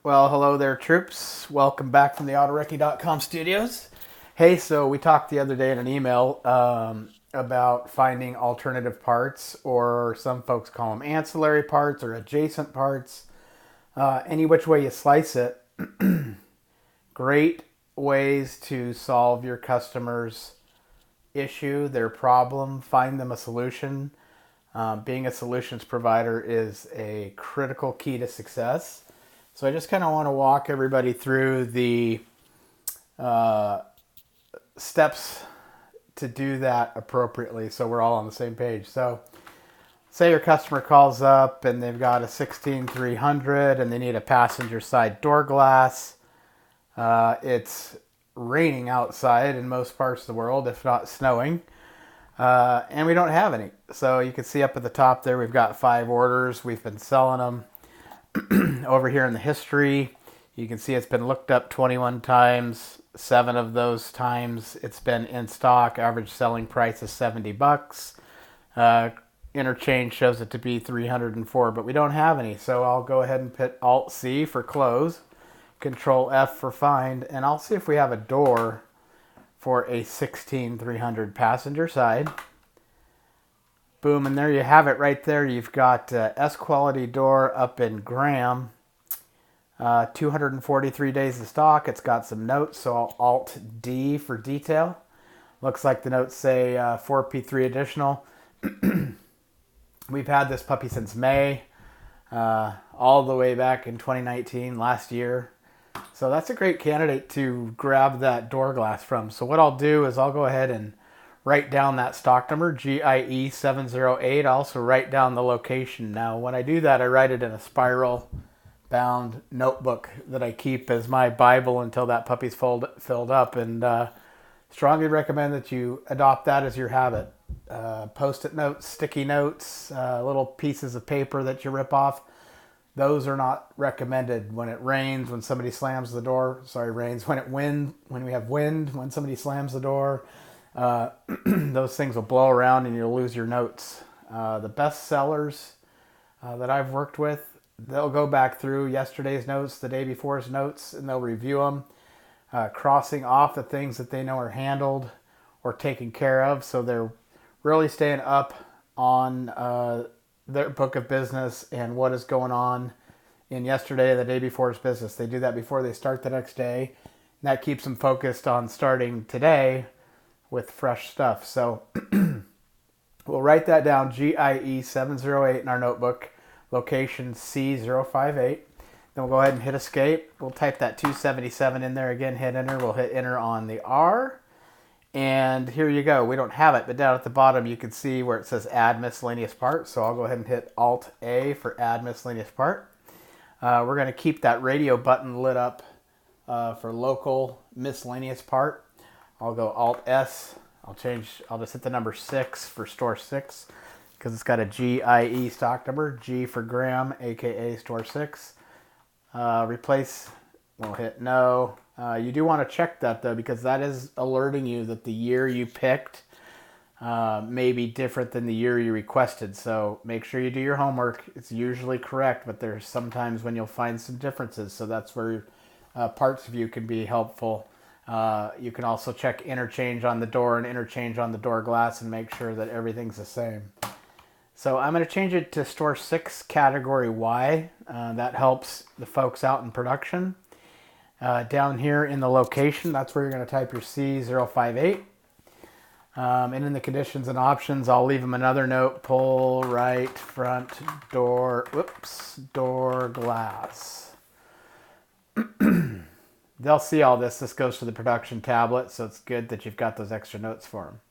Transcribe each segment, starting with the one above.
Well, hello there, troops. Welcome back from the Autorecce.com studios. Hey, so we talked the other day in an email about finding alternative parts, or some folks call them ancillary parts or adjacent parts. Any which way you slice it, great ways to solve your customer's issue, their problem, find them a solution. Being a solutions provider is a critical key to success. So I just kind of want to walk everybody through the steps to do that appropriately so we're all on the same page. So say your customer calls up and they've got a 16300 and they need a passenger side door glass. It's raining outside in most parts of the world, if not snowing. And we don't have any. So you can see up at the top there, we've got 5 orders. We've been selling them. Over here in the history, you can see it's been looked up 21 times. 7 of those times it's been in stock. Average selling price is $70. Interchange shows it to be 304, but we don't have any. So I'll go ahead and put Alt C for close, Control F for find, and I'll see if we have a door for a 16300 passenger side. Boom, and there you have it right there. You've got S quality door up in Graham. 243 days of stock. It's got some notes, so I'll Alt D for detail. Looks like the notes say 4P3 additional. We've had this puppy since May, all the way back in 2019, last year. So that's a great candidate to grab that door glass from. So what I'll do is I'll go ahead and write down that stock number, GIE 708. I'll also write down the location. Now, when I do that, I write it in a spiral bound notebook that I keep as my Bible until that puppy's filled up. And strongly recommend that you adopt that as your habit. Post-it notes, sticky notes, little pieces of paper that you rip off. Those are not recommended when it rains, when somebody slams the door. Sorry, rains. When we have wind, when somebody slams the door. Those things will blow around and you'll lose your notes. The best sellers that I've worked with, they'll go back through yesterday's notes, the day before's notes, and they'll review them, crossing off the things that they know are handled or taken care of. So they're really staying up on their book of business and what is going on in yesterday and the day before's business. They do that before they start the next day. And that keeps them focused on starting today with fresh stuff. So we'll write that down, GIE 708 in our notebook, location C058. Then we'll go ahead and hit escape. We'll type that 277 in there again, hit enter. We'll hit enter on the R. And here you go. We don't have it, but down at the bottom you can see where it says add miscellaneous part. So I'll go ahead and hit Alt A for add miscellaneous part. We're going to keep that radio button lit up for local miscellaneous part. I'll go Alt S. I'll just hit the number 6 for store 6 because it's got a GIE stock number. G for Graham, aka store 6. Replace. We'll hit no. You do want to check that though, because that is alerting you that the year you picked may be different than the year you requested. So make sure you do your homework. It's usually correct, but there's sometimes when you'll find some differences. So that's where Parts View can be helpful. You can also check interchange on the door and interchange on the door glass and make sure that everything's the same. So I'm going to change it to store 6 category Y. That helps the folks out in production. Down here in the location, that's where you're going to type your C058. And in the conditions and options, I'll leave them another note. Pull right front door, door glass. They'll see all this. This goes to the production tablet, so it's good that you've got those extra notes for them.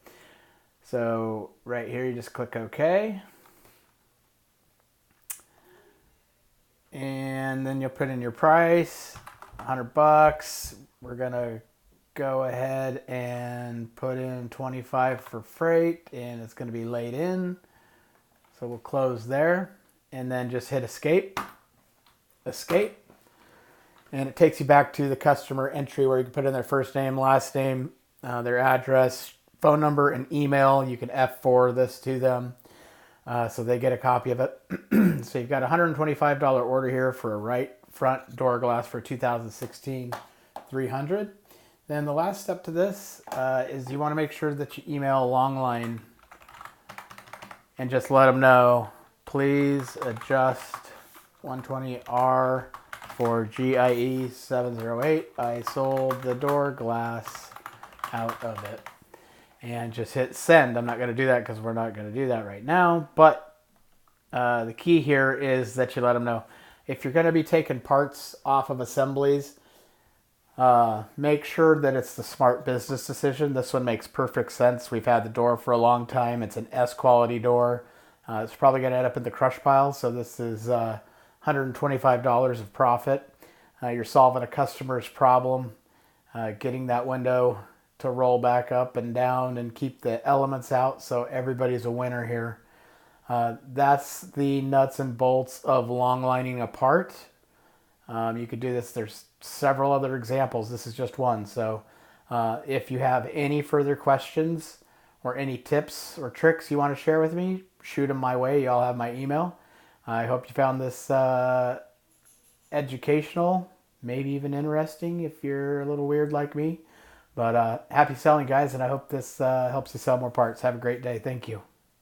So right here, you just click OK. And then you'll put in your price, $100. We're going to go ahead and put in 25 for freight, and it's going to be laid in. So we'll close there, and then just hit escape. Escape. And it takes you back to the customer entry where you can put in their first name, last name, their address, phone number, and email. You can F4 this to them so they get a copy of it. So you've got a $125 order here for a right front door glass for 2016 300. Then the last step to this is you want to make sure that you email Longline and just let them know, please adjust 120R for GIE 708. I sold the door glass out of it. And just hit send. I'm not going to do that because we're not going to do that right now. But the key here is that you let them know. If you're going to be taking parts off of assemblies, make sure that it's the smart business decision. This one makes perfect sense. We've had the door for a long time. It's an S quality door. It's probably going to end up in the crush pile. So this is $125 of profit. You're solving a customer's problem, getting that window to roll back up and down and keep the elements out, so everybody's a winner here. That's the nuts and bolts of long lining a part. You could do this. There's several other examples. This is just one. So if you have any further questions or any tips or tricks you want to share with me, shoot them my way. You all have my email. I hope you found this educational, maybe even interesting if you're a little weird like me. But happy selling, guys, and I hope this helps you sell more parts. Have a great day. Thank you.